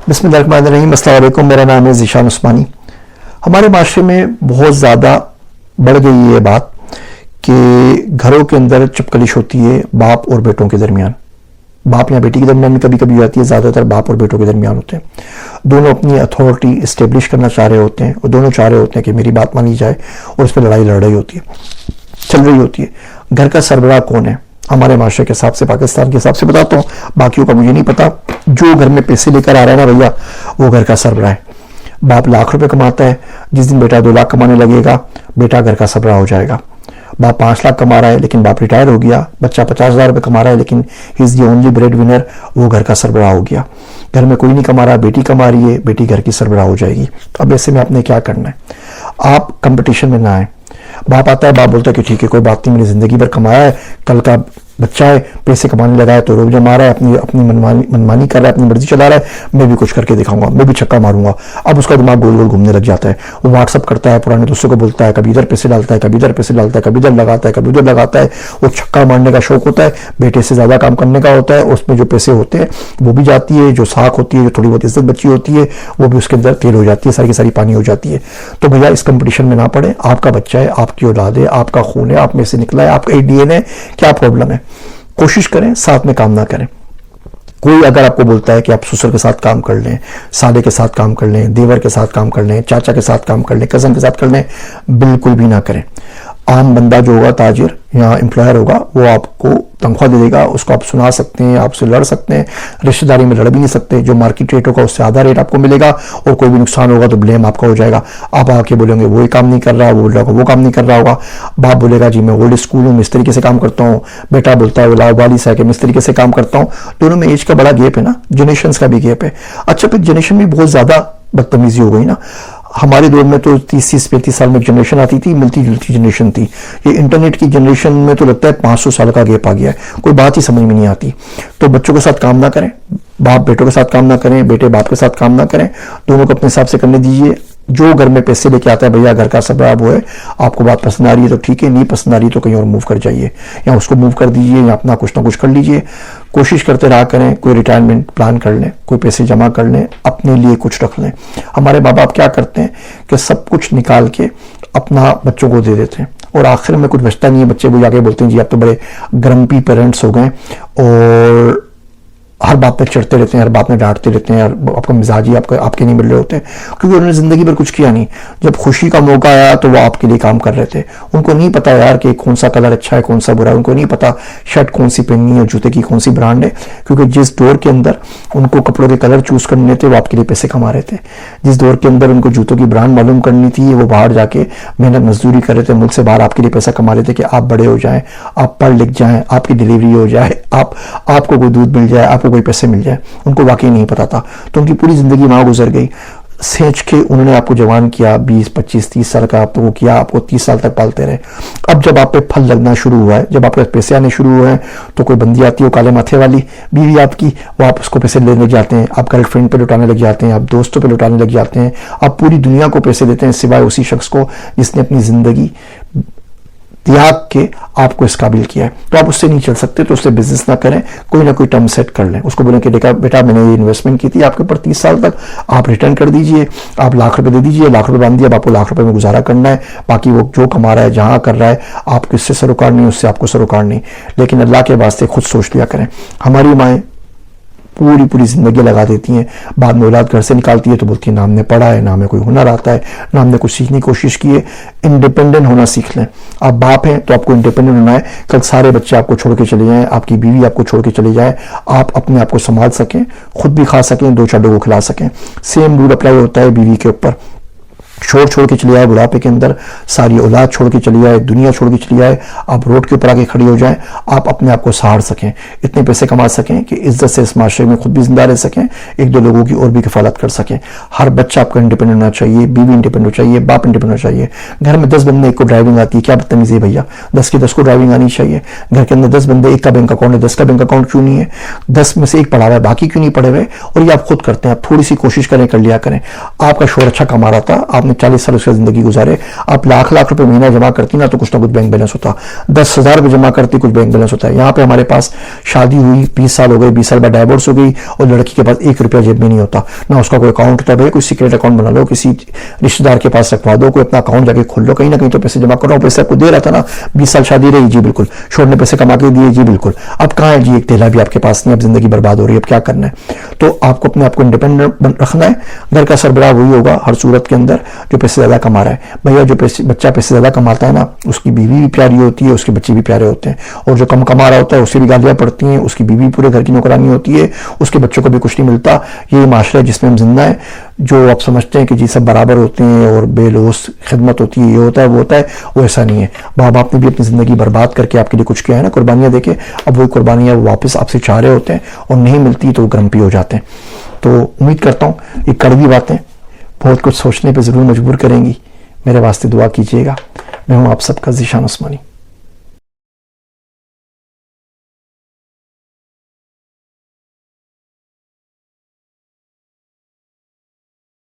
बिस्मिल्लाहिर्रहमानिर्रहीम। अस्सलाम वालेकुम। मेरा नाम है ज़ीशान उस्मानी। हमारे माशरे में बहुत ज़्यादा बढ़ गई ये बात कि घरों के अंदर चपकलिश होती है बाप और बेटों के दरमियान। बाप या बेटी के दरमियान में कभी कभी आती है, ज़्यादातर बाप और बेटों के दरमियान होते हैं। दोनों अपनी अथॉरिटी इस्टेब्लिश करना चाह रहे होते हैं और दोनों चाह रहे होते हैं कि मेरी बात मानी जाए और उस पर लड़ाई लड़ रही होती है, चल रही होती है। घर का सरबराह कौन है? हमारे माशरे के हिसाब से, पाकिस्तान के हिसाब से बताता हूँ, बाकियों का मुझे नहीं पता। जो घर में पैसे लेकर आ रहा है ना भैया, वो घर का सरबराह है। बाप लाख रुपए कमाता है, जिस दिन बेटा 2 लाख कमाने लगेगा, बेटा घर का सरबराह हो जाएगा। बाप 5 लाख कमा रहा है लेकिन बाप रिटायर हो गया, बच्चा 50,000 रुपये कमा रहा है लेकिन he is the only bread winner, वो घर का सरबराह हो गया। घर में कोई नहीं कमा रहा, बेटी कमा रही है, बेटी घर की सरबराह हो जाएगी। अब ऐसे में आपने क्या करना है? आप कंपटीशन में ना आए। बाप आता है, बाप बोलता है कि ठीक है कोई बात नहीं, मैंने जिंदगी भर कमाया है, कल का बच्चा है, पैसे कमाने लगा है तो रोब जमा रहा है, अपनी मनमानी कर रहा है, अपनी मर्जी चला रहा है, मैं भी कुछ करके दिखाऊंगा, मैं भी छक्का मारूंगा। अब उसका दिमाग गोल गोल घूमने लग जाता है। वो व्हाट्सअप करता है, पुराने दोस्तों को बोलता है, कभी इधर पैसे डालता है, कभी इधर पैसे डालता है, कभी इधर लगाता है, कभी उधर लगाता है। वो छक्का मारने का शौक होता है, बेटे से ज्यादा काम करने का होता है। उसमें जो पैसे होते हैं वो भी जाती है, जो साख होती है, जो थोड़ी बहुत इज्जत बची होती है, वो भी उसके अंदर तेल हो जाती है, सारी की सारी पानी हो जाती है। तो भैया इस कंपटीशन में ना पड़े। आपका बच्चा है, आपकी औलाद है, आपका खून है, आप में से निकला है, आपका डीएनए है, क्या प्रॉब्लम है? कोशिश करें, साथ में काम ना करें। कोई अगर आपको बोलता है कि आप ससुर के साथ काम कर लें, साले के साथ काम कर लें, देवर के साथ काम कर लें, चाचा के साथ काम कर लें, कजन के साथ कर लें, बिल्कुल भी ना करें। आम बंदा जो होगा, ताजिर या एम्प्लॉयर होगा, वो आपको तनख्वाह दे देगा, उसको आप सुना सकते हैं, आपसे लड़ सकते हैं, रिश्तेदारी में लड़ भी नहीं सकते। जो मार्केट रेट होगा उससे आधा रेट आपको मिलेगा और कोई भी नुकसान होगा तो ब्लेम आपका हो जाएगा। आप आके बोलेंगे वो ही काम नहीं कर रहा, वो बोल रहा होगा वो काम नहीं कर रहा होगा। बाप बोलेगा जी मैं ओल्ड स्कूल हूँ, मैं इस तरीके से काम करता हूँ। बेटा बोलता है लावाली सा कि मैं इस तरीके से काम करता हूँ। दोनों में एज का बड़ा गैप है ना, जनरेशन का भी गैप है। अच्छा, फिर जनरेशन में बहुत ज्यादा बदतमीजी हो गई ना। हमारे दौर में तो 30-35 साल में एक जनरेशन आती थी, मिलती जुलती जनरेशन थी। ये इंटरनेट की जनरेशन में तो लगता है 500 साल का गैप आ गया है, कोई बात ही समझ में नहीं आती। तो बच्चों के साथ काम ना करें, बाप बेटों के साथ काम ना करें, बेटे बाप के साथ काम ना करें, दोनों को अपने हिसाब से करने दीजिए। जो घर में पैसे लेके आता है भैया घर का सरबराह वो है। आपको बात पसंद आ रही है तो ठीक है, नहीं पसंद आ रही है तो कहीं और मूव कर जाइए, या उसको मूव कर दीजिए, या अपना कुछ ना कुछ कर लीजिए। कोशिश करते रहा करें, कोई रिटायरमेंट प्लान कर लें, कोई पैसे जमा कर लें, अपने लिए कुछ रख लें। हमारे माँ बाप क्या करते हैं कि सब कुछ निकाल के अपना बच्चों को दे देते हैं और आखिर में कुछ बचता नहीं है। बच्चे वो जाके बोलते हैं जी आप तो बड़े ग्रम्पी पेरेंट्स हो गए और हर बात पे चढ़ते रहते हैं, हर बात में डांटते रहते हैं, आपका मिजाज ही आपके नहीं मिल रहे होते हैं, क्योंकि उन्होंने जिंदगी भर कुछ किया नहीं। जब खुशी का मौका आया तो वो आपके लिए काम कर रहे थे। उनको नहीं पता यार कि कौन सा कलर अच्छा है, कौन सा बुरा है। उनको नहीं पता शर्ट कौन सी पहननी है, जूते की कौन सी ब्रांड है, क्योंकि जिस दौर के अंदर उनको कपड़ों के कलर चूज करने थे वो आपके लिए पैसे कमा रहे थे। जिस दौर के अंदर उनको जूतों की ब्रांड मालूम करनी थी, वो बाहर जाके मेहनत मजदूरी कर रहे थे, मुल्क से बाहर आपके लिए पैसा कमा रहे थे कि आप बड़े हो जाएं, आप पढ़ लिख जाएं, आपकी डिलीवरी हो जाए, आपको कोई दूध मिल जाए, आपको कोई पैसे मिल जाए। उनको वाकई नहीं पता था, तो उनकी पूरी जिंदगी वहां गुजर गई। सेंच के उन्होंने आपको जवान किया, 20, 25, 30 साल का आपको किया, आपको 30 साल तक पालते रहे। अब जब आप पे फल लगना शुरू हुआ है, जब आपके पैसे आने शुरू हुए हैं, तो कोई बंदी आती है, काले माथे वाली बीवी आपकी, वो आप उसको पैसे लेने लग जाते हैं, आप गर्लफ्रेंड पे लुटाने लग जाते हैं, आप दोस्तों पे लुटाने लग जाते हैं, आप पूरी दुनिया को पैसे देते हैं सिवाय उसी शख्स को जिसने अपनी जिंदगी त्याग के आपको इस काबिल किया है। तो आप उससे नहीं चल सकते तो उससे बिजनेस ना करें, कोई ना कोई टर्म सेट कर लें। उसको बोलें कि बेटा मैंने ये इन्वेस्टमेंट की थी आपके ऊपर 30 साल तक, आप रिटर्न कर दीजिए, आप लाख रुपए दे दीजिए, लाख रुपए बांध दिए, अब आपको लाख रुपए में गुजारा करना है। बाकी वो जो कमा रहा है, जहां कर रहा है, आपको इससे सरोकार नहीं, उससे आपको सरोकार नहीं। लेकिन अल्लाह के वास्ते खुद सोच लिया करें। हमारी माएँ पूरी जिंदगी लगा देती हैं, बाद में औलाद घर से निकालती है तो बोलती है ना हमने पढ़ा है, ना हमें कोई हुनर आता है, ना हमने कुछ सीखने की कोशिश की है। इंडिपेंडेंट होना सीख लें। आप बाप हैं तो आपको इंडिपेंडेंट होना है। कल सारे बच्चे आपको छोड़ के चले जाएं, आपकी बीवी आपको छोड़ के चले जाए, आप अपने आप को संभाल सकें, खुद भी खा सकें, 2-4 लोगों को खिला सकें। सेम रूल अप्लाई होता है बीवी के ऊपर। छोड़ के चली जाए बुढ़ापे के अंदर, सारी औलाद छोड़ के चली जाए, दुनिया छोड़ के चली जाए, आप रोड के ऊपर आके खड़ी हो जाएं, आप अपने आप को सहार सकें, इतने पैसे कमा सकें कि इज्जत से इस माशरे में खुद भी जिंदा रह सकें, 1-2 लोगों की और भी किफालत कर सकें। हर बच्चा आपका इंडिपेंडेंट होना चाहिए, बीवी इंडिपेंडेंट होना चाहिए, बाप इंडिपेंडेंट होना चाहिए। घर में 10 बंदे, एक को ड्राइविंग आती है, क्या बदतमीजी है भैया? 10 के 10 को ड्राइविंग आनी चाहिए। घर के अंदर 10 बंदे, एक का बैंक अकाउंट है, 10 का बैंक अकाउंट क्यों नहीं है? 10 में से एक पढ़ा हुआ है, बाकी क्यों नहीं पढ़े हुए? और ये आप खुद करते हैं। आप थोड़ी सी कोशिश करें, कर लिया करें। आपका शोर अच्छा कमा रहा था, आप आपने 40 साल उसका जिंदगी गुजारे, आप लाख लाख रुपए महीना जमा करती ना तो कुछ ना कुछ बैंक बैलेंस होता, 10,000 रुपये जमा करती कुछ बैंक बैलेंस होता है। यहाँ पे हमारे पास शादी हुई 20 साल हो गए, 20 साल बाद डाइवोर्स हो गई और लड़की के पास 1 रुपया जेब में नहीं होता, ना उसका कोई अकाउंट होता। भाई कोई सीक्रेट अकाउंट बना लो, किसी रिश्तेदार के पास रखवा दो, कोई अपना अकाउंट जाके खोल लो, कहीं ना कहीं तो पैसे जमा करो। पैसे आपको दे रहा था ना, 20 साल शादी रही जी बिल्कुल, छोड़ ने पैसे कमा के दिए जी बिल्कुल, अब कहाँ है जी, एक तेला भी आपके पास नहीं, अब जिंदगी बर्बाद हो रही है, अब क्या करना है। तो आपको अपने आप को इंडिपेंडेंट रखना है। घर का सरबराह वही होगा हर सूरत के अंदर जो पैसे ज्यादा कमा रहा है। भैया जो बच्चा पैसे ज्यादा कमाता है ना, उसकी बीवी भी प्यारी होती है, उसके बच्चे भी प्यारे होते हैं, और जो कम कमा रहा होता है उससे भी गालियां पड़ती हैं, उसकी बीवी पूरे घर की नौकरानी होती है, उसके बच्चों को भी कुछ नहीं मिलता। ये माशरा है जिसमें हम जिंदा है। जो आप समझते हैं कि जी सब बराबर होते हैं और बेलोस खिदमत होती है, ये होता है वो होता है, वो ऐसा नहीं है। माँ बाप ने भी अपनी जिंदगी बर्बाद करके आपके लिए कुछ किया है ना, कुर्बानियां देके, अब वो कुर्बानियां वापस आपसे चाह रहे होते हैं और नहीं मिलती तो ग्रम्पी हो जाते हैं। तो उम्मीद करता हूँ ये कड़वी बातें बहुत कुछ सोचने पर जरूर मजबूर करेंगी। मेरे वास्ते दुआ कीजिएगा। मैं हूँ आप सबका ज़ीशान उस्मानी।